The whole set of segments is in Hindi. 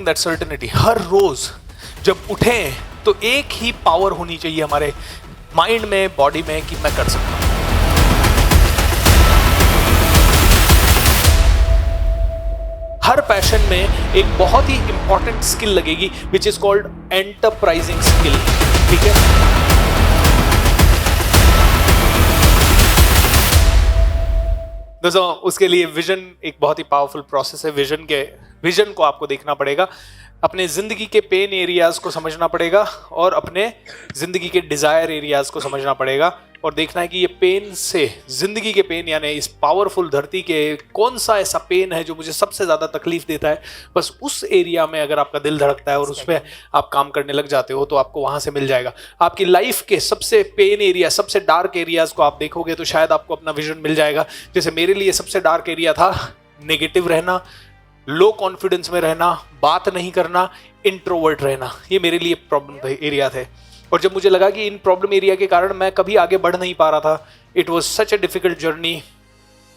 दैट सर्टेनिटी, हर रोज जब उठें तो एक ही पावर होनी चाहिए हमारे माइंड में, बॉडी में, कि मैं कर सकता हूं। हर पैशन में एक बहुत ही इंपॉर्टेंट स्किल लगेगी which is called enterprising skill, ठीक है। दोस्तों उसके लिए विजन एक बहुत ही पावरफुल प्रोसेस है। विजन को आपको देखना पड़ेगा, अपने जिंदगी के पेन एरियाज को समझना पड़ेगा और अपने जिंदगी के डिजायर एरियाज को समझना पड़ेगा और देखना है कि ये पेन से, जिंदगी के पेन यानी इस पावरफुल धरती के कौन सा ऐसा पेन है जो मुझे सबसे ज्यादा तकलीफ देता है। बस उस एरिया में अगर आपका दिल धड़कता है और उस पर आप काम करने लग जाते हो तो आपको वहां से मिल जाएगा। आपकी लाइफ के सबसे पेन एरिया, सबसे डार्क एरियाज को आप देखोगे तो शायद आपको अपना विजन मिल जाएगा। जैसे मेरे लिए सबसे डार्क एरिया था नेगेटिव रहना, लो कॉन्फिडेंस में रहना, बात नहीं करना, इंट्रोवर्ट रहना। ये मेरे लिए प्रॉब्लम एरिया थे और जब मुझे लगा कि इन प्रॉब्लम एरिया के कारण मैं कभी आगे बढ़ नहीं पा रहा था, it was such a difficult journey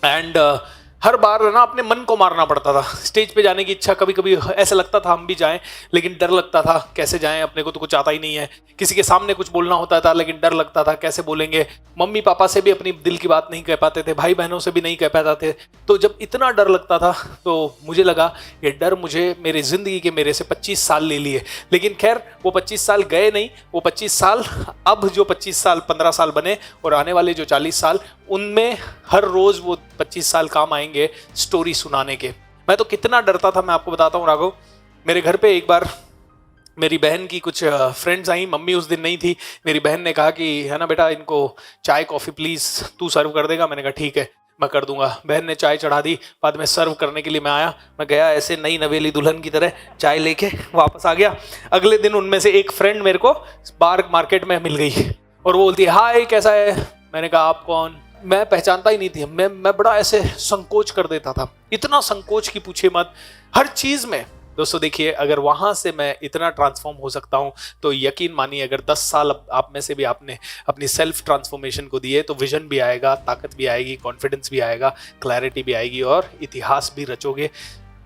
and हर बार ना अपने मन को मारना पड़ता था। स्टेज पे जाने की इच्छा, कभी कभी ऐसा लगता था हम भी जाएं, लेकिन डर लगता था कैसे जाएं, अपने को तो कुछ आता ही नहीं है। किसी के सामने कुछ बोलना होता था लेकिन डर लगता था कैसे बोलेंगे। मम्मी पापा से भी अपनी दिल की बात नहीं कह पाते थे, भाई बहनों से भी नहीं कह पाते थे। तो जब इतना डर लगता था तो मुझे लगा ये डर मुझे मेरी जिंदगी के मेरे से 25 साल ले लिए। लेकिन खैर वो 25 साल गए नहीं, वो 25 साल अब जो 25 साल 15 साल बने और आने वाले जो 40 साल, उनमें हर रोज वो 25 साल काम आएंगे स्टोरी सुनाने के। मैं तो कितना डरता था मैं आपको बताता हूँ राघव। मेरे घर पे एक बार मेरी बहन की कुछ फ्रेंड्स आई, मम्मी उस दिन नहीं थी। मेरी बहन ने कहा कि है ना बेटा, इनको चाय कॉफी प्लीज तू सर्व कर देगा। मैंने कहा ठीक है मैं कर दूंगा। बहन ने चाय चढ़ा दी, बाद में सर्व करने के लिए मैं आया। मैं गया ऐसे नई नवेली दुल्हन की तरह, चाय लेके वापस आ गया। अगले दिन उनमें से एक फ्रेंड मेरे को बाहर मार्केट में मिल गई और वो बोलती है हाय कैसा है। मैंने कहा आप कौन, मैं पहचानता ही नहीं थी। मैं बड़ा ऐसे संकोच कर देता था, इतना संकोच की पूछे मत हर चीज में। दोस्तों देखिए, अगर वहां से मैं इतना ट्रांसफॉर्म हो सकता हूं तो यकीन मानिए अगर 10 साल आप में से भी आपने अपनी सेल्फ ट्रांसफॉर्मेशन को दिए तो विजन भी आएगा, ताकत भी आएगी, कॉन्फिडेंस भी आएगा, क्लैरिटी भी आएगी और इतिहास भी रचोगे।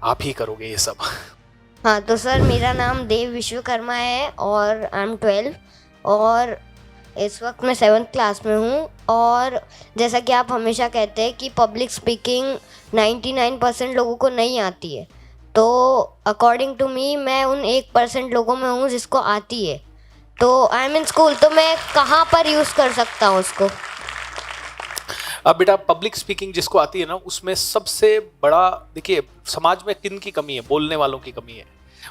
आप ही करोगे ये सब। हाँ तो सर, मेरा नाम देव विश्वकर्मा है और आई एम 12 और इस वक्त मैं 7th क्लास में हूँ। और जैसा कि आप हमेशा कहते हैं कि पब्लिक स्पीकिंग 99% लोगों को नहीं आती है, तो अकॉर्डिंग टू मी मैं उन 1% लोगों में हूँ जिसको आती है। तो आई एम इन स्कूल, तो मैं कहाँ पर यूज़ कर सकता हूँ उसको? अब बेटा पब्लिक स्पीकिंग जिसको आती है ना, उसमें सबसे बड़ा देखिए समाज में किन की कमी है, बोलने वालों की कमी है।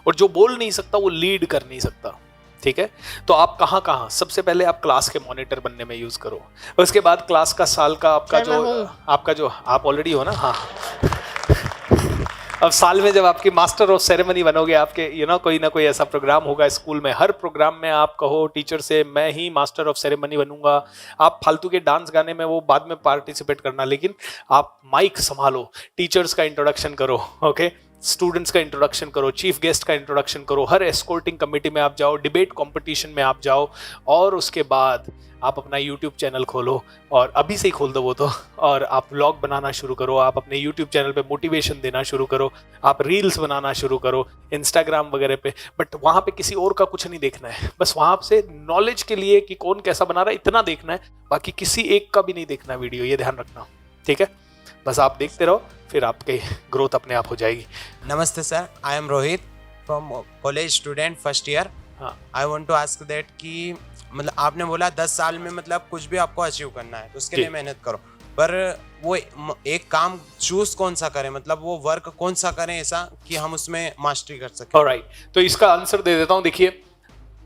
और जो बोल नहीं सकता वो लीड कर नहीं सकता, ठीक है। तो आप कहाँ सबसे पहले आप क्लास के मॉनिटर बनने में यूज करो। उसके बाद क्लास का साल का आपका जो आप ऑलरेडी हो ना, हाँ अब साल में जब आपकी मास्टर ऑफ सेरेमनी बनोगे, आपके कोई ना कोई ऐसा प्रोग्राम होगा स्कूल में, हर प्रोग्राम में आप कहो टीचर से मैं ही मास्टर ऑफ सेरेमनी बनूंगा। आप फालतू के डांस गाने में वो बाद में पार्टिसिपेट करना, लेकिन आप माइक संभालो, टीचर्स का इंट्रोडक्शन करो, ओके, स्टूडेंट्स का इंट्रोडक्शन करो, चीफ गेस्ट का इंट्रोडक्शन करो, हर एस्कोर्टिंग कमेटी में आप जाओ, डिबेट कंपटीशन में आप जाओ और उसके बाद आप अपना यूट्यूब चैनल खोलो और अभी से ही खोल दो वो तो, और आप व्लॉग बनाना शुरू करो। आप अपने यूट्यूब चैनल पे मोटिवेशन देना शुरू करो, आप रील्स बनाना शुरू करो इंस्टाग्राम वगैरह पे। बट वहाँ पे किसी और का कुछ नहीं देखना है, बस वहाँ से नॉलेज के लिए कि कौन कैसा बना रहा है इतना देखना है, बाकी किसी एक का भी नहीं देखना वीडियो, ये ध्यान रखना, ठीक है। बस आप देखते रहो, फिर आपकी ग्रोथ अपने आप हो जाएगी। नमस्ते sir, I am Rohit from college student first year. I want to ask that कि मतलब आपने बोला 10 साल में मतलब कुछ भी आपको अचीव करना है तो उसके लिए मेहनत करो, पर वो एक काम चूज कौन सा करें, मतलब वो वर्क कौन सा करें ऐसा कि हम उसमें मास्टरी कर सकें? ऑलराइट, तो इसका आंसर दे देता हूँ। देखिए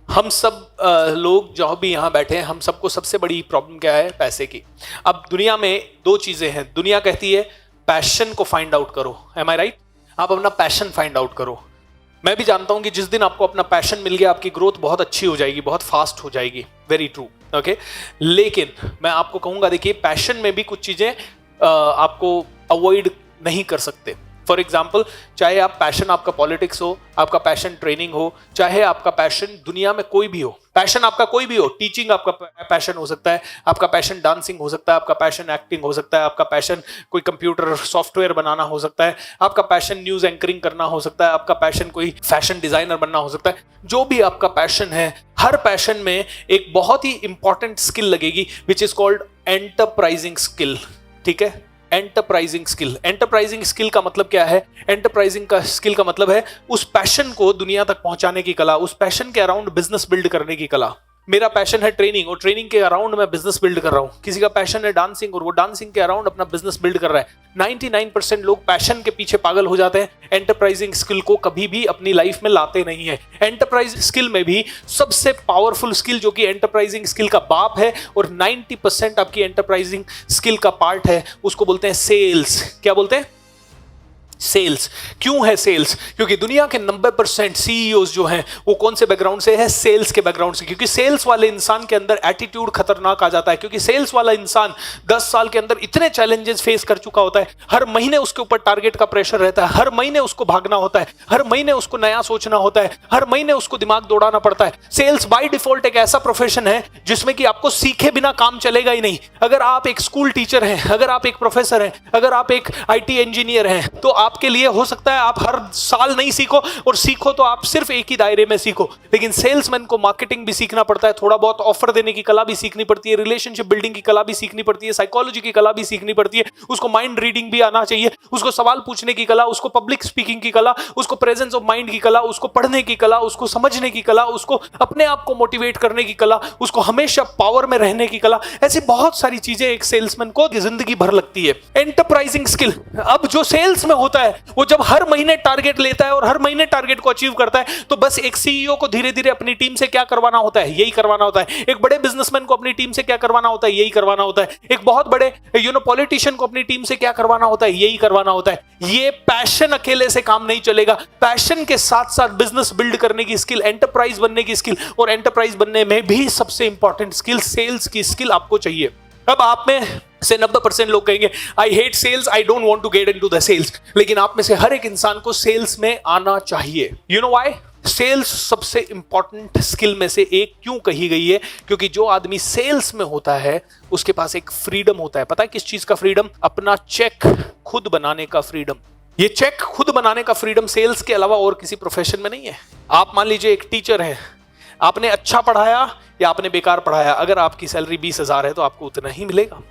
हम सब लोग जो भी यहाँ बैठे हैं, हम सबको सबसे बड़ी प्रॉब्लम क्या है? पैसे की। अब दुनिया में दो चीजें हैं, दुनिया कहती है पैशन को फाइंड आउट करो, एम आई राइट? आप अपना पैशन फाइंड आउट करो। मैं भी जानता हूं कि जिस दिन आपको अपना पैशन मिल गया आपकी ग्रोथ बहुत अच्छी हो जाएगी, बहुत फास्ट हो जाएगी, वेरी ट्रू, ओके। लेकिन मैं आपको कहूंगा देखिए पैशन में भी कुछ चीजें आपको अवॉइड नहीं कर सकते। फॉर एग्जाम्पल, चाहे आप पैशन आपका पॉलिटिक्स हो, आपका पैशन ट्रेनिंग हो, चाहे आपका पैशन दुनिया में कोई भी हो, पैशन आपका कोई भी हो, टीचिंग आपका पैशन हो सकता है, आपका पैशन डांसिंग हो सकता है, आपका पैशन एक्टिंग हो सकता है, आपका पैशन कोई कंप्यूटर सॉफ्टवेयर बनाना हो सकता है, आपका पैशन न्यूज एंकरिंग करना हो सकता है, आपका पैशन कोई फैशन डिजाइनर बनना हो सकता है। जो भी आपका पैशन है, हर पैशन में एक बहुत ही इंपॉर्टेंट स्किल लगेगी which is called enterprising skill. ठीक है, एंटरप्राइजिंग स्किल। एंटरप्राइजिंग स्किल का मतलब क्या है? एंटरप्राइजिंग का स्किल का मतलब है उस पैशन को दुनिया तक पहुंचाने की कला, उस पैशन के अराउंड बिजनेस बिल्ड करने की कला। मेरा पैशन है ट्रेनिंग और ट्रेनिंग के अराउंड मैं बिजनेस बिल्ड कर रहा हूं। किसी का पैशन है डांसिंग और वो डांसिंग के अराउंड अपना बिजनेस बिल्ड कर रहा है। 99% लोग पैशन के पीछे पागल हो जाते हैं, एंटरप्राइजिंग स्किल को कभी भी अपनी लाइफ में लाते नहीं है। एंटरप्राइज स्किल में भी सबसे पावरफुल स्किल जो कि एंटरप्राइजिंग स्किल का बाप है और 90% आपकी एंटरप्राइजिंग स्किल का पार्ट है, उसको बोलते हैं सेल्स। क्या बोलते हैं? सेल्स। क्यों है सेल्स? क्योंकि दुनिया के 90% सीईओज जो हैं वो कौन से बैकग्राउंड से है? सेल्स के बैकग्राउंड से। क्योंकि सेल्स वाले इंसान के अंदर एटीट्यूड खतरनाक आ जाता है, क्योंकि सेल्स वाला इंसान 10 साल के अंदर इतने चैलेंजेस फेस कर चुका होता है, हर महीने उसके ऊपर टारगेट का प्रेशर रहता है, हर महीने उसको भागना होता है, हर महीने उसको नया सोचना होता है, हर महीने उसको दिमाग दौड़ाना पड़ता है। सेल्स बाय डिफॉल्ट एक ऐसा प्रोफेशन है जिसमें कि आपको सीखे बिना काम चलेगा ही नहीं। अगर आप एक स्कूल टीचर हैं, अगर आप एक प्रोफेसर हैं, अगर आप एक आईटी इंजीनियर हैं, तो आपके लिए हो सकता है आप हर साल नहीं सीखो, और सीखो तो आप सिर्फ एक ही दायरे में सीखो। लेकिन सेल्समैन को मार्केटिंग भी सीखना पड़ता है, थोड़ा बहुत ऑफर देने की कला भी सीखनी पड़ती है, रिलेशनशिप बिल्डिंग की कला भी सीखनी पड़ती है, साइकोलॉजी की कला भी सीखनी पड़ती है, उसको माइंड रीडिंग भी आना चाहिए, उसको सवाल पूछने की कला, उसको पब्लिक स्पीकिंग की कला, उसको प्रेजेंस ऑफ माइंड की कला, उसको पढ़ने की कला, उसको समझने की कला, उसको अपने आप को मोटिवेट करने की कला, उसको हमेशा पावर में रहने की कला। ऐसी बहुत सारी चीजें एक सेल्समैन को जिंदगी भर लगती है। Enterprising skill. अब जो सेल्स में होता है वो जब हर महीने टारगेट लेता है और हर महीने टारगेट को अचीव करता है, तो बस एक सीईओ को धीरे धीरे अपनी टीम से क्या करवाना होता है? यही करवाना होता है। एक बड़े बिजनेसमैन को अपनी टीम से क्या करवाना होता है? यही करवाना होता है। एक बहुत बड़े पॉलिटिशियन को अपनी टीम से क्या करवाना होता है? यही करवाना होता है। ये पैशन अकेले से काम नहीं चलेगा। पैशन के साथ साथ बिजनेस बिल्ड करने की स्किल, एंटरप्राइज बनने की स्किल, और एंटरप्राइज बनने में भी सबसे इंपॉर्टेंट स्किल सेल्स की स्किल आपको चाहिए। अब आप में से 90% लोग कहेंगे I hate sales, I don't want to get into the sales. लेकिन आप में से हर एक इंसान को सेल्स में आना चाहिए। You know why? सेल्स सबसे इंपॉर्टेंट स्किल में से एक क्यों कही गई है? क्योंकि जो आदमी सेल्स में होता है उसके पास एक फ्रीडम होता है। पता है किस चीज का फ्रीडम? अपना चेक खुद बनाने का फ्रीडम। ये चेक खुद बनाने का फ्रीडम सेल्स के अलावा और किसी प्रोफेशन में नहीं है। आप मान लीजिए एक टीचर है, आपने अच्छा पढ़ाया या आपने बेकार पढ़ाया, अगर आपकी सैलरी 20,000 है तो आपको उतना ही मिलेगा।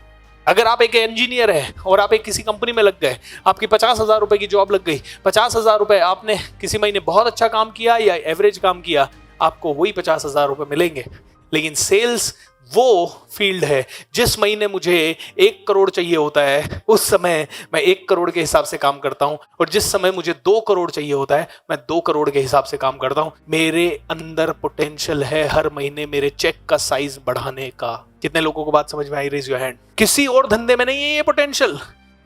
अगर आप एक इंजीनियर है और आप एक किसी कंपनी में लग गए, आपकी 50,000 रुपए की जॉब लग गई, 50,000 रुपए आपने किसी महीने बहुत अच्छा काम किया या एवरेज काम किया, आपको वही 50,000 रुपए मिलेंगे। लेकिन सेल्स वो फील्ड है जिस महीने मुझे 1 करोड़ चाहिए होता है, उस समय मैं 1 करोड़ के हिसाब से काम करता हूं, और जिस समय मुझे 2 करोड़ चाहिए होता है मैं 2 करोड़ के हिसाब से काम करता हूं। मेरे अंदर पोटेंशियल है हर महीने मेरे चेक का साइज बढ़ाने का। कितने लोगों को बात समझ में आई? Raise your hand. किसी और धंधे में नहीं है ये पोटेंशियल।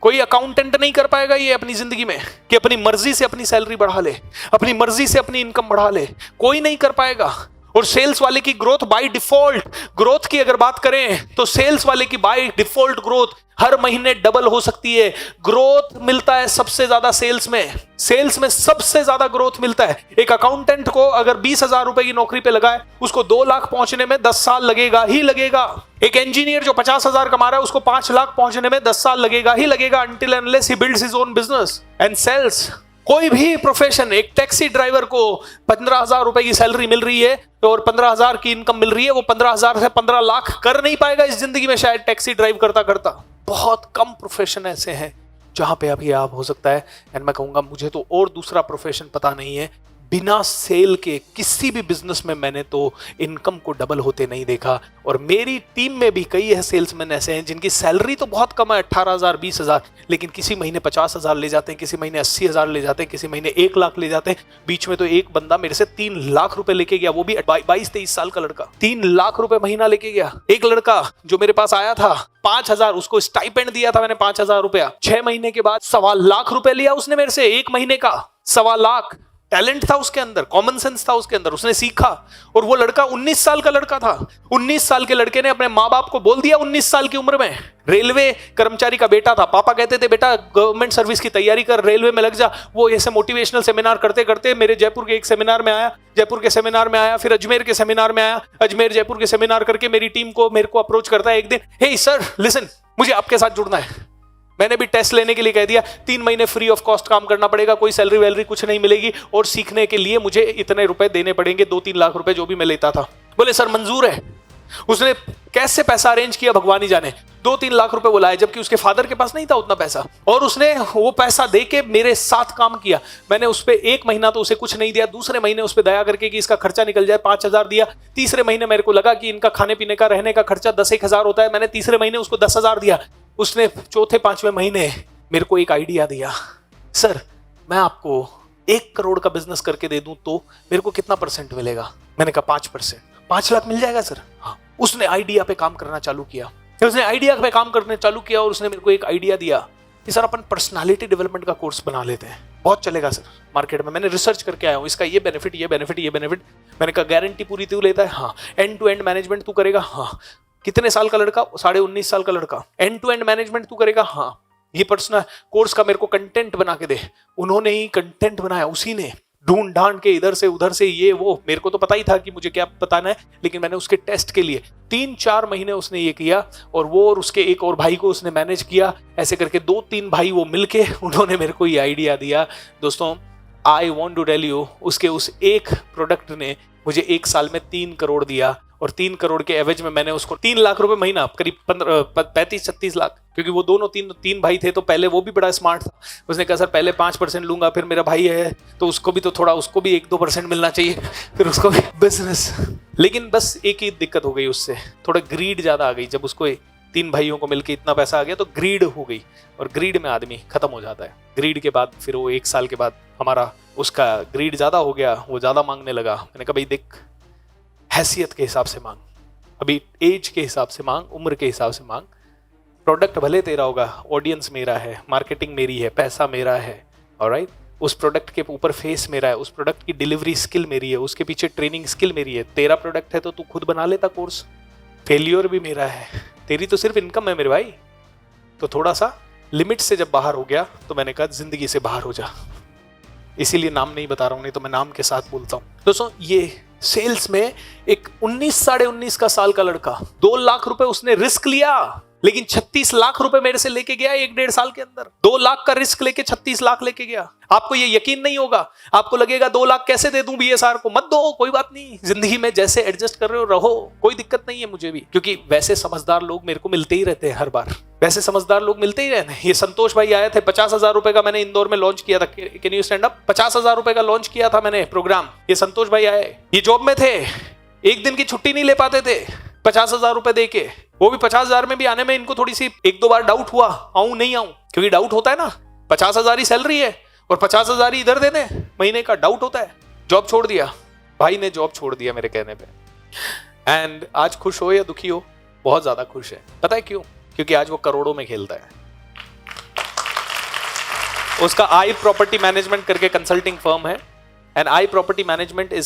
कोई अकाउंटेंट नहीं कर पाएगा ये अपनी जिंदगी में कि अपनी मर्जी से अपनी सैलरी बढ़ा ले, अपनी मर्जी से अपनी इनकम बढ़ा ले। कोई नहीं कर पाएगा। और सेल्स वाले की ग्रोथ बाय डिफॉल्ट, ग्रोथ की अगर बात करें तो सेल्स वाले की बाय डिफॉल्ट ग्रोथ हर महीने डबल हो सकती है। ग्रोथ मिलता है सबसे ज्यादा सेल्स में। सेल्स में सबसे ज्यादा ग्रोथ मिलता है। एक अकाउंटेंट को अगर 20,000 रुपए की नौकरी पे लगाए, उसको 2 लाख पहुंचने में 10 साल लगेगा ही लगेगा। एक इंजीनियर जो 50,000 कमा रहा है, उसको 5 लाख पहुंचने में 10 साल लगेगा ही लगेगा, until unless he builds his own business and sells। कोई भी प्रोफेशन, एक टैक्सी ड्राइवर को 15,000 रुपए की सैलरी मिल रही है और 15,000 की इनकम मिल रही है, वो 15,000 से 15 लाख कर नहीं पाएगा इस जिंदगी में शायद टैक्सी ड्राइव करता करता। बहुत कम प्रोफेशन ऐसे हैं जहां पे अभी आप हो सकता है। एंड मैं कहूंगा मुझे तो और दूसरा प्रोफेशन पता नहीं है, बिना सेल के किसी भी बिजनेस में मैंने तो इनकम को डबल होते नहीं देखा। और मेरी टीम में भी कई है सेल्समैन ऐसे हैं जिनकी सैलरी तो बहुत कम है, 18,000 20,000, लेकिन किसी महीने 50,000 ले जाते हैं, किसी महीने 80,000 ले जाते हैं, किसी महीने 1 लाख ले जाते हैं। बीच में तो एक बंदा मेरे से 3 लाख रुपए लेके गया, वो भी 22-23 साल का लड़का 3 लाख रुपए महीना लेके गया। एक लड़का जो मेरे पास आया था 5,000, उसको स्टाइपेंड दिया था मैंने 5,000 रुपया, 6 महीने के बाद 1.25 लाख रुपए लिया उसने मेरे से, 1 महीने का 1.25 लाख। टैलेंट था उसके अंदर, कॉमन सेंस था उसके अंदर, उसने सीखा। और वो लड़का 19 साल का लड़का था। 19 साल के लड़के ने अपने माँ बाप को बोल दिया 19 साल की उम्र में, रेलवे कर्मचारी का बेटा था, पापा कहते थे बेटा गवर्नमेंट सर्विस की तैयारी कर, रेलवे में लग जा। वो ऐसे मोटिवेशनल सेमिनार करते करते मेरे जयपुर के एक सेमिनार में आया, जयपुर के सेमिनार में आया, फिर अजमेर के सेमिनार में आया, अजमेर जयपुर के सेमिनार करके मेरी टीम को मेरे को अप्रोच करता है एक दिन, हे सर लिसन, मुझे आपके साथ जुड़ना है। मैंने भी टेस्ट लेने के लिए कह दिया, 3 महीने फ्री ऑफ कॉस्ट काम करना पड़ेगा, कोई सैलरी वैलरी कुछ नहीं मिलेगी, और सीखने के लिए मुझे इतने रुपए देने पड़ेंगे, 2-3 लाख रुपए जो भी मैं लेता था। बोले सर मंजूर है। उसने कैसे पैसा अरेंज किया भगवान ही जाने, 2-3 लाख रुपए बुलाए, जबकि उसके फादर के पास नहीं था उतना पैसा, और उसने वो पैसा देके मेरे साथ काम किया। मैंने उस पर 1 महीना तो उसे कुछ नहीं दिया, दूसरे महीने उस पर दया करके कि इसका खर्चा निकल जाए 5,000 दिया, तीसरे महीने मेरे को लगा कि इनका खाने पीने का रहने का खर्चा 10-1 हजार होता है, मैंने तीसरे महीने उसको 10,000 दिया। उसने चौथे 5वें महीने मेरे को एक आइडिया दिया, सर मैं आपको 1 करोड़ का बिजनेस करके दे दूं तो मेरे को कितना % मिलेगा? मैंने कहा 5%। 5 लाख मिल जाएगा सर? हाँ। उसने आइडिया पे काम करना चालू किया, उसने आइडिया पे काम करने चालू किया, और उसने मेरे को एक आइडिया दिया कि सर अपन पर्सनालिटी डेवलपमेंट का कोर्स बना लेते हैं, बहुत चलेगा सर मार्केट में। मैंने रिसर्च करके आया हूँ, इसका ये बेनिफिट ये बेनिफिट ये बेनिफिट। मैंने कहा गारंटी पूरी तू लेता है? हाँ। एंड टू एंड मैनेजमेंट तू करेगा? हाँ। कितने साल का लड़का? 19.5 साल का लड़का। एंड टू एंड मैनेजमेंट तू करेगा? हाँ। ये पर्सनल कोर्स का मेरे को कंटेंट बना के दे। उन्होंने ही कंटेंट बनाया, उसी ने ढूंढ ढांड के इधर से उधर से ये वो, मेरे को तो पता ही था कि मुझे क्या बताना है, लेकिन मैंने उसके टेस्ट के लिए 3-4 महीने उसने ये किया, और वो और उसके एक और भाई को उसने मैनेज किया। ऐसे करके 2-3 भाई वो मिलके उन्होंने मेरे को ये आइडिया दिया। दोस्तों I want to tell you, उसके उस एक प्रोडक्ट ने मुझे 1 साल में 3 करोड़ दिया, और 3 करोड़ के एवज में मैंने उसको 3 लाख रुपए महीना, करीब 35-36 लाख, क्योंकि वो दोनों तीन भाई थे, तो पहले वो भी बड़ा स्मार्ट था। उसने कहा सर पहले 5% लूंगा, फिर मेरा भाई है तो उसको भी तो थोड़ा, उसको भी 1-2% मिलना चाहिए, फिर उसको भी बिजनेस। लेकिन बस एक ही दिक्कत हो गई उससे, थोड़ा ग्रीड ज्यादा आ गई। जब उसको 3 भाइयों को मिलकर इतना पैसा आ गया तो ग्रीड हो गई, और ग्रीड में आदमी खत्म हो जाता है। ग्रीड के बाद फिर वो 1 साल के बाद हमारा उसका ग्रीड ज्यादा हो गया, वो ज्यादा मांगने लगा। मैंने कहा भाई देख, हैसियत के हिसाब से मांग, अभी एज के हिसाब से मांग, उम्र के हिसाब से मांग। प्रोडक्ट भले तेरा होगा, ऑडियंस मेरा है, मार्केटिंग मेरी है, पैसा मेरा है, ऑलराइट, उस प्रोडक्ट के ऊपर फेस मेरा है, उस प्रोडक्ट की डिलीवरी स्किल मेरी है, उसके पीछे ट्रेनिंग स्किल मेरी है। तेरा प्रोडक्ट है तो तू खुद बना लेता कोर्स, फेलियर भी मेरा है, तेरी तो सिर्फ इनकम है मेरे भाई। तो थोड़ा सा लिमिट से जब बाहर हो गया तो मैंने कहा जिंदगी से बाहर हो जा। इसीलिए नाम नहीं बता रहा हूं, नहीं तो मैं नाम के साथ बोलता हूं। दोस्तों ये सेल्स में एक 19-19.5 का साल का लड़का, 2 लाख रुपए उसने रिस्क लिया, लेकिन 36 लाख रुपए मेरे से लेके गया 1-1.5 साल के अंदर। 2 लाख का रिस्क लेके 36 लाख लेके गया। आपको ये यकीन नहीं होगा, आपको लगेगा 2 लाख कैसे दे दूं बीएसआर को। मत दो, कोई बात नहीं, जिंदगी में जैसे एडजस्ट कर रहे हो रहो, कोई दिक्कत नहीं है मुझे भी, क्योंकि वैसे समझदार लोग मेरे को मिलते ही रहते हैं हर बार, वैसे समझदार लोग मिलते ही रहते हैं। ये संतोष भाई आए थे, 50,000 रुपए का मैंने इंदौर में लॉन्च किया था। Can you stand up? 50,000 रुपए का लॉन्च किया था मैंने प्रोग्राम। ये संतोष भाई आए, ये जॉब में थे, 1 दिन की छुट्टी नहीं ले पाते थे, 50,000 रुपए दे के। वो भी 50,000 में भी आने में इनको थोड़ी सी 1-2 बार डाउट हुआ, आऊं नहीं आऊं, क्योंकि डाउट होता है ना, 50,000 ही सैलरी है और 50,000 ही इधर दे दें महीने का, डाउट होता है। जॉब छोड़ दिया भाई ने, जॉब छोड़ दिया मेरे कहने पे। एंड आज खुश हो या दुखी हो? बहुत ज्यादा खुश है। पता है क्यों? क्योंकि आज वो करोड़ों में खेलता है। उसका आई प्रॉपर्टी मैनेजमेंट करके कंसल्टिंग फर्म है, and I property management is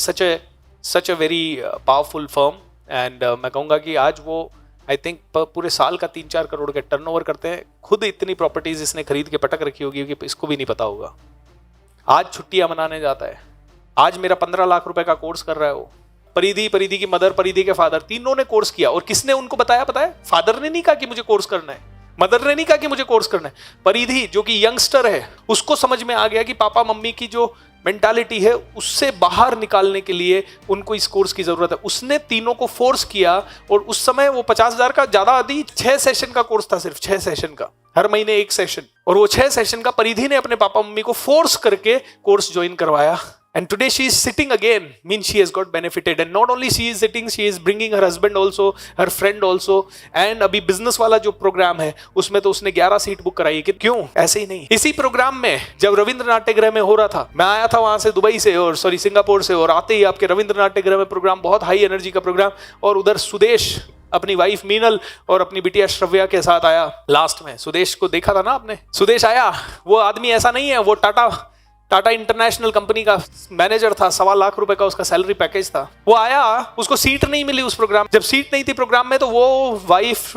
such a very powerful firm. And मैं कहूँगा कि आज वो आई थिंक पूरे साल का 3-4 करोड़ के टर्नओवर करते हैं। खुद इतनी प्रॉपर्टीज इसने खरीद के पटक रखी होगी कि इसको भी नहीं पता होगा। आज छुट्टियां मनाने जाता है। आज मेरा 15 लाख रुपए का कोर्स कर रहा है वो। परिधि की मदर, परिधि के फादर, तीनों ने कोर्स किया। और किसने उनको बताया पता है? फादर ने नहीं कहा कि मुझे कोर्स करना है, मदर ने नहीं कहा कि मुझे कोर्स करना है। परिधि जो कि यंगस्टर है, उसको समझ में आ गया कि पापा मम्मी की जो मेंटालिटी है उससे बाहर निकालने के लिए उनको इस कोर्स की जरूरत है। उसने तीनों को फोर्स किया, और उस समय वो 50,000 का ज्यादा आदि 6 सेशन का कोर्स था, सिर्फ 6 सेशन का, हर महीने 1 सेशन। और वो 6 सेशन का परिधि ने अपने पापा मम्मी को फोर्स करके कोर्स ज्वाइन करवाया। And today she is sitting again, means she has got benefited. And not only she is sitting, she is bringing her husband also, her friend also. And अभी बिजनेस वाला जो प्रोग्राम है उसमें तो उसने 11 सीट बुक कराई है। कि क्यों? ऐसे ही नहीं। इसी प्रोग्राम में जब रविंद्र नाट्यगृह में हो रहा था, मैं आया था वहां से दुबई से, और सॉरी सिंगापुर से, और आते ही आपके रविंद्र नाट्यगृह में प्रोग्राम, बहुत हाई एनर्जी का प्रोग्राम, और उधर सुदेश अपनी वाइफ मीनल और अपनी बिटिया श्रव्या के साथ आया। लास्ट में सुदेश को देखा था ना आपने? सुदेश आया, वो आदमी ऐसा नहीं है, वो टाटा टाटा इंटरनेशनल कंपनी का मैनेजर था, 1.25 लाख रुपए का उसका सैलरी पैकेज था। वो आया, उसको सीट नहीं मिली उस प्रोग्राम। जब सीट नहीं थी प्रोग्राम में तो वो वाइफ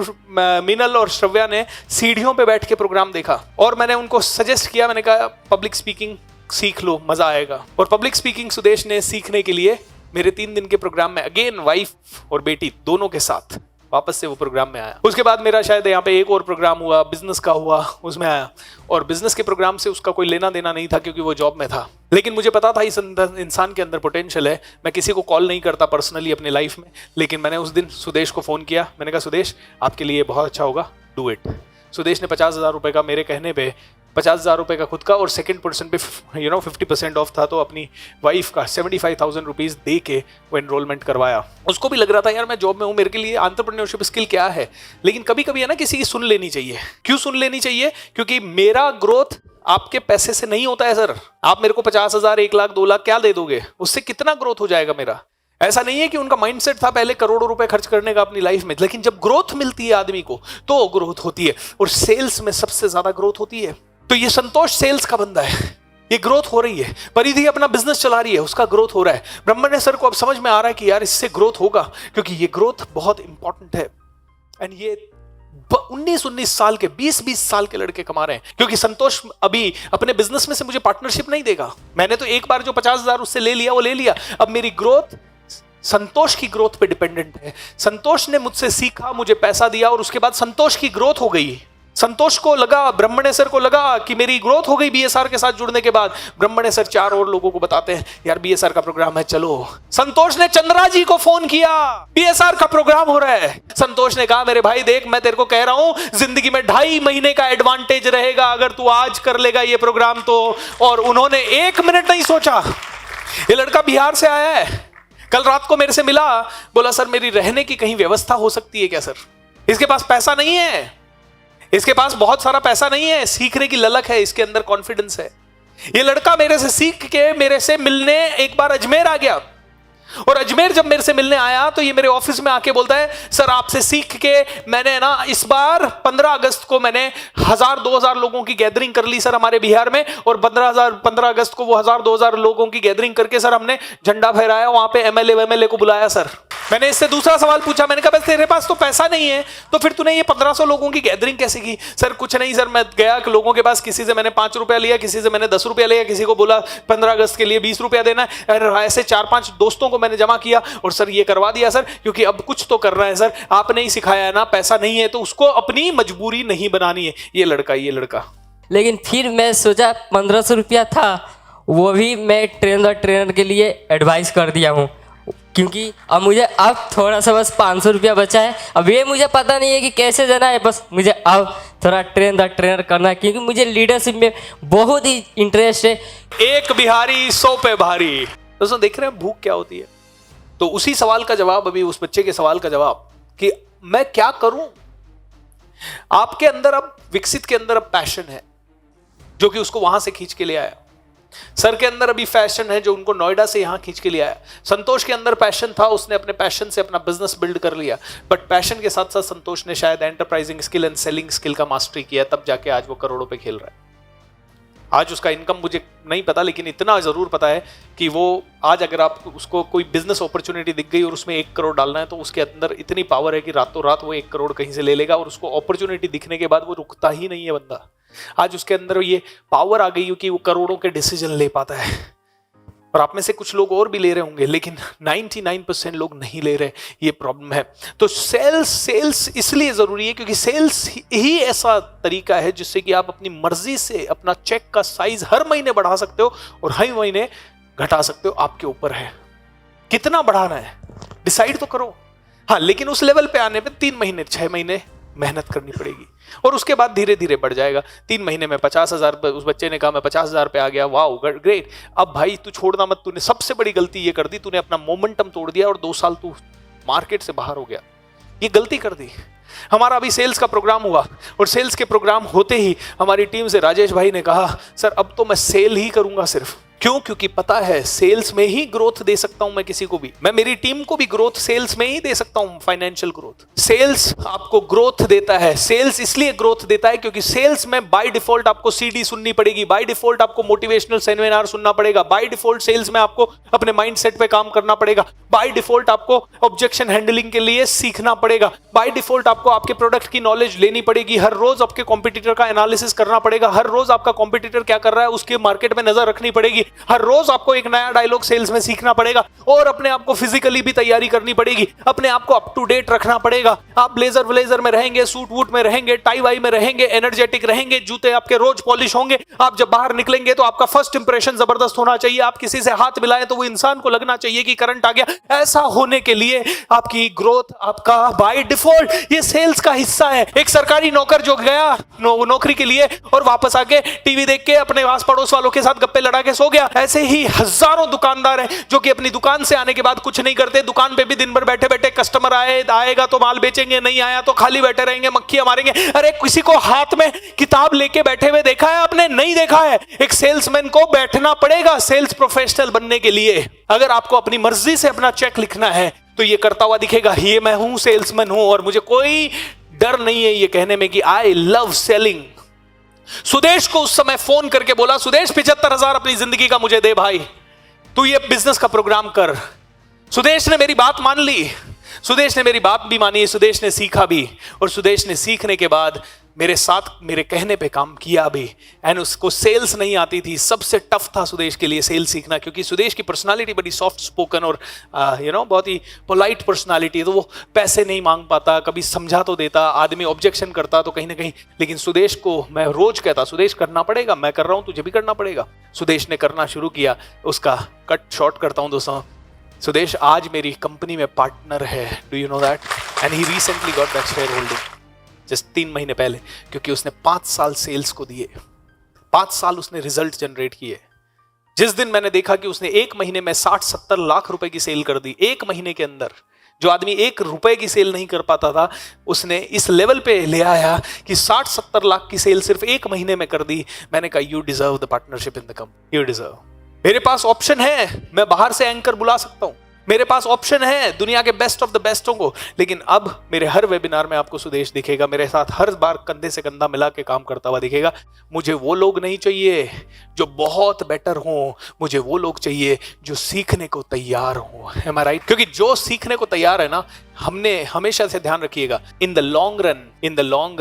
मीनल और श्रव्या ने सीढ़ियों पे बैठ के प्रोग्राम देखा और मैंने उनको सजेस्ट किया, मैंने कहा पब्लिक स्पीकिंग सीख लो, मजा आएगा। और पब्लिक स्पीकिंग सुदेश ने सीखने के लिए मेरे 3 दिन के प्रोग्राम में अगेन वाइफ और बेटी दोनों के साथ वापस से वो प्रोग्राम में आया। उसके बाद मेरा शायद यहाँ पे एक और प्रोग्राम हुआ, बिजनेस का हुआ, उसमें आया। और बिजनेस के प्रोग्राम से उसका कोई लेना देना नहीं था क्योंकि वो जॉब में था, लेकिन मुझे पता था इस इंसान के अंदर पोटेंशियल है। मैं किसी को कॉल नहीं करता पर्सनली अपने लाइफ में, लेकिन मैंने उस दिन सुदेश को फ़ोन किया। मैंने कहा सुदेश आपके लिए बहुत अच्छा होगा, डू इट। सुदेश ने 50,000 रुपये का, मेरे कहने पे 50,000 रुपये का खुद का और सेकंड पर्सन पे 50% ऑफ था, तो अपनी वाइफ का 75,000 रुपीज़ दे के वो एनरोलमेंट करवाया। उसको भी लग रहा था यार मैं जॉब में हूँ, मेरे के लिए एंटरप्रेन्योरशिप स्किल क्या है। लेकिन कभी कभी है ना किसी की सुन लेनी चाहिए। क्यों सुन लेनी चाहिए? क्योंकि मेरा ग्रोथ आपके पैसे से नहीं होता है सर। आप मेरे को 50,000, 1 लाख, 2 लाख क्या दे दोगे, उससे कितना ग्रोथ हो जाएगा मेरा? ऐसा नहीं है कि उनका माइंडसेट था पहले करोड़ों रुपए खर्च करने का अपनी लाइफ में, लेकिन जब ग्रोथ मिलती है आदमी को तो ग्रोथ होती है, और सेल्स में सबसे ज्यादा ग्रोथ होती है। तो ये संतोष सेल्स का बंदा है, ये ग्रोथ हो रही है। परिधि अपना बिजनेस चला रही है, उसका ग्रोथ हो रहा है। ब्रह्मण्य सर को अब समझ में आ रहा है कि यार इससे ग्रोथ होगा, क्योंकि ये ग्रोथ बहुत इंपॉर्टेंट है। एंड ये 19 साल के 20 साल के लड़के कमा रहे हैं, क्योंकि संतोष अभी अपने बिजनेस में से मुझे पार्टनरशिप नहीं देगा। मैंने तो एक बार जो 50,000 उससे ले लिया वो ले लिया। अब मेरी ग्रोथ संतोष की ग्रोथ पे डिपेंडेंट है। संतोष ने मुझसे सीखा, मुझे पैसा दिया, और उसके बाद संतोष की ग्रोथ हो गई। संतोष को लगा, ब्रह्मण्य सर को लगा कि मेरी ग्रोथ हो गई बीएसआर के साथ जुड़ने के बाद। ब्रह्मण्य सर 4 और लोगों को बताते हैं यार बीएसआर का प्रोग्राम है चलो। संतोष ने चंद्रा जी को फोन किया, बीएसआर का प्रोग्राम हो रहा है। संतोष ने कहा मेरे भाई देख, मैं तेरे को कह रहा हूं जिंदगी में 2.5 महीने का एडवांटेज रहेगा अगर तू आज कर लेगा ये प्रोग्राम तो। और उन्होंने 1 मिनट नहीं सोचा। ये लड़का बिहार से आया है, कल रात को मेरे से मिला, बोला सर मेरी रहने की कहीं व्यवस्था हो सकती है क्या सर? इसके पास पैसा नहीं है, इसके पास बहुत सारा पैसा नहीं है, सीखने की ललक है, इसके अंदर कॉन्फिडेंस है। ये लड़का मेरे से सीख के मेरे से मिलने एक बार अजमेर आ गया, और अजमेर जब मेरे से मिलने आया तो ये मेरे ऑफिस में आके बोलता है सर आपसे सीख के मैंने ना इस बार 15 अगस्त को मैंने 1000-2000 लोगों की गैदरिंग कर ली सर हमारे बिहार में, और 15 अगस्त को वो 1000-2000 लोगों की गैदरिंग करके सर हमने झंडा फहराया, वहां पे एमएलए को बुलाया सर। मैंने इससे दूसरा सवाल पूछा, मैंने कहा तेरे पास तो पैसा नहीं है तो फिर तूने ये 1500 लोगों की गैदरिंग कैसे की? सर कुछ नहीं सर, मैं गया लोगों के पास, किसी से मैंने 5 रुपया लिया, किसी से मैंने 10 रुपया लिया, किसी को बोला 15 अगस्त के लिए 20 रुपया देना है, ऐसे 4-5 दोस्तों को मैंने जमा किया और सर ये करवा दिया सर, क्योंकि अब कुछ तो करना है सर, आपने ही सिखाया है ना, पैसा नहीं है तो उसको अपनी मजबूरी नहीं बनानी है। ये लड़का लेकिन फिर मैं सोचा 1500 रुपया था, वो भी मैं ट्रेनर के लिए एडवाइस कर दिया हूँ, क्योंकि अब मुझे अब थोड़ा सा बस 500 रुपया बचा है। अब ये मुझे पता नहीं है कि कैसे जाना है, बस मुझे अब थोड़ा ट्रेनर करना है, क्योंकि मुझे लीडरशिप में बहुत ही इंटरेस्ट है। एक बिहारी 100 पे भारी। दोस्तों देख रहे हैं भूख क्या होती है? तो उसी सवाल का जवाब, अभी उस बच्चे के सवाल का जवाब कि मैं क्या करूं। आपके अंदर अब विकसित के अंदर अब पैशन है जो कि उसको वहां से खींच के ले आया। सर के अंदर अभी फैशन है जो उनको नोएडा से यहां खींच के ले आया। संतोष के अंदर पैशन था, उसने अपने पैशन से अपना बिजनेस बिल्ड कर लिया, बट पैशन के साथ साथ संतोष ने शायद enterprising skill and selling skill का मास्टरी किया, तब जाके आज वो करोड़ों पे खेल रहा है। आज उसका इनकम मुझे नहीं पता, लेकिन इतना जरूर पता है कि वो आज अगर आप उसको कोई बिजनेस अपॉर्चुनिटी दिख गई और उसमें 1 करोड़ डालना है तो उसके अंदर इतनी पावर है कि रातों रात वो 1 करोड़ कहीं से ले लेगा, और उसको अपॉर्चुनिटी दिखने के बाद वो रुकता ही नहीं है बंदा। आज उसके अंदर ये पावर आ गई कि वो करोड़ों के डिसीजन ले पाता है। और आप में से कुछ लोग और भी ले रहे होंगे, लेकिन 99% लोग नहीं ले रहे, ये प्रॉब्लम है। तो सेल्स इसलिए जरूरी है क्योंकि सेल्स ही ऐसा तरीका है जिससे कि आप अपनी मर्जी से अपना चेक का साइज हर महीने बढ़ा सकते हो और हर महीने घटा सकते हो। आपके ऊपर है कितना बढ़ाना है, डिसाइड तो करो। हाँ, लेकिन उस लेवल पे आने पे 3 महीने 6 महीने मेहनत करनी पड़ेगी, और उसके बाद धीरे धीरे बढ़ जाएगा। 3 महीने में 50,000, उस बच्चे ने कहा मैं 50,000 पे आ गया, वाह ग्रेट। अब भाई तू छोड़ना मत, तूने सबसे बड़ी गलती ये कर दी, तूने अपना मोमेंटम तोड़ दिया और 2 साल तू मार्केट से बाहर हो गया, ये गलती कर दी। हमारा अभी सेल्स का प्रोग्राम हुआ, और सेल्स के प्रोग्राम होते ही हमारी टीम से राजेश भाई ने कहा सर अब तो मैं सेल ही करूंगा सिर्फ। क्यों? क्योंकि पता है सेल्स में ही ग्रोथ दे सकता हूं मैं किसी को भी, मैं मेरी टीम को भी ग्रोथ सेल्स में ही दे सकता हूं, फाइनेंशियल ग्रोथ। सेल्स आपको ग्रोथ देता है। सेल्स इसलिए ग्रोथ देता है क्योंकि सेल्स में बाय डिफॉल्ट आपको सीडी सुननी पड़ेगी, बाय डिफॉल्ट आपको मोटिवेशनल सेमिनार सुनना पड़ेगा, बाय डिफॉल्ट सेल्स में आपको अपने माइंडसेट पे काम करना पड़ेगा, बाय डिफॉल्ट आपको ऑब्जेक्शन हैंडलिंग के लिए सीखना पड़ेगा, बाय डिफॉल्ट आपको आपके प्रोडक्ट की नॉलेज लेनी पड़ेगी, हर रोज आपके कॉम्पिटिटर का एनालिसिस करना पड़ेगा, हर रोज आपका कॉम्पिटिटर क्या कर रहा है उसके मार्केट में नजर रखनी पड़ेगी, हर रोज आपको एक नया डायलॉग सेल्स में सीखना पड़ेगा, और अपने आप को फिजिकली भी तैयारी करनी पड़ेगी, अपने आप को अप टू डेट रखना पड़ेगा। आप ब्लेजर व्लेजर में रहेंगे, सूट वूट में रहेंगे, टाई वाई में रहेंगे, एनर्जेटिक रहेंगे, जूते आपके रोज पॉलिश होंगे, आप जब बाहर निकलेंगे तो आपका फर्स्ट इंप्रेशन जबरदस्त होना चाहिए, आप किसी से हाथ मिलाएं तो वो इंसान को लगना चाहिए कि करंट आ गया। ऐसा होने के लिए आपकी ग्रोथ आपका बाय डिफॉल्ट ये सेल्स का हिस्सा है। एक सरकारी नौकर जो गया नौकरी के लिए और वापस आके टीवी देख के अपने आस पड़ोस वालों के साथ गप्पे लड़ा के सो गया, ऐसे ही हजारों दुकानदार हैं जो कि अपनी दुकान से आने के बाद कुछ नहीं करते, दुकान पे भी दिन भर बैठे बैठे कस्टमर आएगा तो माल बेचेंगे, नहीं आया तो खाली बैठे रहेंगे, मक्खियां मारेंगे। अरे किसी को हाथ में किताब लेके बैठे हुए देखा है आपने? नहीं देखा है। एक सेल्समैन को बैठना पड़ेगा सेल्स प्रोफेशनल बनने के लिए। अगर आपको अपनी मर्जी से अपना चेक लिखना है तो ये करता हुआ दिखेगा, ये मैं हूं, सेल्समैन हूं, और मुझे कोई डर नहीं है ये कहने में कि आई लव सेलिंग। सुदेश को उस समय फोन करके बोला, सुदेश 75,000 अपनी जिंदगी का मुझे दे भाई, तू ये बिजनेस का प्रोग्राम कर। सुदेश ने मेरी बात मान ली, सुदेश ने मेरी बात भी मानी, सुदेश ने सीखा भी, और सुदेश ने सीखने के बाद मेरे साथ मेरे कहने पे काम किया भी। एंड उसको सेल्स नहीं आती थी, सबसे टफ था सुदेश के लिए सेल्स सीखना, क्योंकि सुदेश की पर्सनालिटी बड़ी सॉफ्ट स्पोकन और बहुत ही पोलाइट पर्सनालिटी, तो वो पैसे नहीं मांग पाता, कभी समझा तो देता, आदमी ऑब्जेक्शन करता तो कहीं ना कहीं, लेकिन सुदेश को मैं रोज कहता, सुदेश करना पड़ेगा, मैं कर रहा हूं तुझे भी करना पड़ेगा। सुदेश ने करना शुरू किया। उसका कट शॉर्ट करता हूं दोस्तों, सुदेश आज मेरी कंपनी में पार्टनर है, do you know that? And he recently got that share holding just 3 महीने पहले, क्योंकि उसने 5 साल सेल्स को दिए, 5 साल उसने रिजल्ट जनरेट किए। जिस दिन मैंने देखा कि उसने 1 महीने में 60-70 लाख रुपए की सेल कर दी, 1 महीने के अंदर, जो आदमी 1 रुपए की सेल नहीं कर पाता था, उसने इस लेवल पे ले आया कि 60-70 लाख की सेल सिर्फ 1 महीने में कर दी। मैंने कहा you deserve the partnership in the company, you deserve. मेरे पास ऑप्शन है, मैं बाहर से एंकर बुला सकता हूं, मेरे पास ऑप्शन है दुनिया के बेस्ट ऑफ द बेस्टों को, लेकिन अब मेरे हर वेबिनार में आपको सुदेश दिखेगा, मेरे साथ हर बार कंधे से कंधा मिला के काम करता हुआ दिखेगा। मुझे वो लोग नहीं चाहिए जो बहुत बेटर हों, मुझे वो लोग चाहिए जो सीखने को तैयार हों। एम आई राइट? क्योंकि जो सीखने को तैयार है ना, हमने हमेशा से ध्यान रखिएगा, इन द लॉन्ग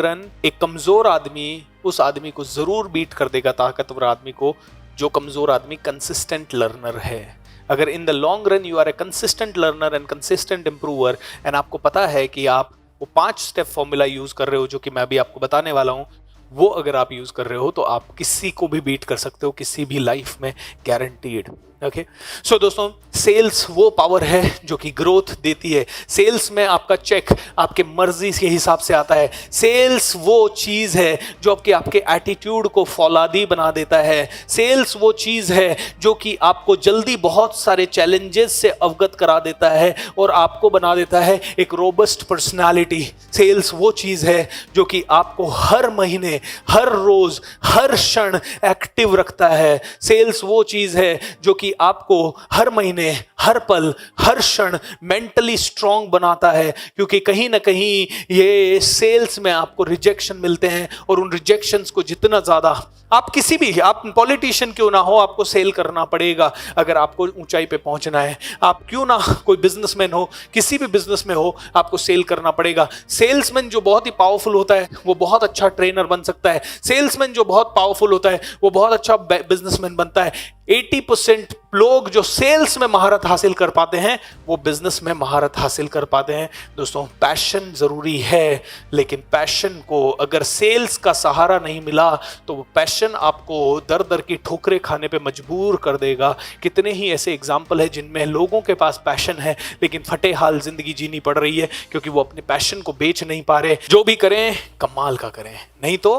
रन एक कमजोर आदमी उस आदमी को जरूर बीट कर देगा, ताकतवर आदमी को, जो कमजोर आदमी कंसिस्टेंट लर्नर है। अगर in the long run you are a consistent learner and consistent improver, and आपको पता है कि आप वो 5 स्टेप फॉर्मूला यूज कर रहे हो, जो कि मैं अभी आपको बताने वाला हूं, वो अगर आप यूज कर रहे हो तो आप किसी को भी बीट कर सकते हो, किसी भी लाइफ में, गारंटीड। ओके, सो दोस्तों, सेल्स वो पावर है जो कि ग्रोथ देती है। सेल्स में आपका चेक आपके मर्जी के हिसाब से आता है। सेल्स वो चीज है जो आपके एटीट्यूड को फौलादी बना देता है। सेल्स वो चीज है जो कि आपको जल्दी बहुत सारे चैलेंजेस से अवगत करा देता है और आपको बना देता है एक रोबस्ट पर्सनालिटी। सेल्स वो चीज है जो कि आपको हर महीने, हर रोज, हर क्षण एक्टिव रखता है। सेल्स वो चीज है जो कि आपको हर महीने, हर पल, हर क्षण मेंटली स्ट्रांग बनाता है, क्योंकि कहीं ना कहीं ये सेल्स में आपको रिजेक्शन मिलते हैं, और उन रिजेक्शंस को जितना ज्यादा आप किसी भी, आप पॉलिटिशियन क्यों ना हो, आपको सेल करना पड़ेगा अगर आपको ऊंचाई पे पहुंचना है। आप क्यों ना कोई बिजनेसमैन हो, किसी भी बिजनेस में हो, आपको सेल करना पड़ेगा। सेल्समैन जो बहुत ही पावरफुल होता है वो बहुत अच्छा ट्रेनर बन सकता है। सेल्समैन जो बहुत पावरफुल होता है वो बहुत अच्छा बिजनेसमैन बनता है। 80% लोग जो सेल्स में महारत हासिल कर पाते हैं वो बिजनेस में महारत हासिल कर पाते हैं। दोस्तों, पैशन जरूरी है, लेकिन पैशन को अगर सेल्स का सहारा नहीं मिला तो वो पैशन आपको दर दर की ठोकरें खाने पे मजबूर कर देगा। कितने ही ऐसे एग्जाम्पल है जिनमें लोगों के पास पैशन है लेकिन फटे हाल जिंदगी जीनी पड़ रही है, क्योंकि वो अपने पैशन को बेच नहीं पा रहे। जो भी करें कमाल का करें, नहीं तो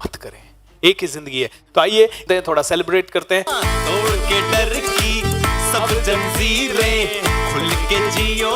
मत करें, एक ही जिंदगी है। तो आइए थोड़ा सेलिब्रेट करते हैं। तोड़ के डर की सब जंजीरें, खुल के जियो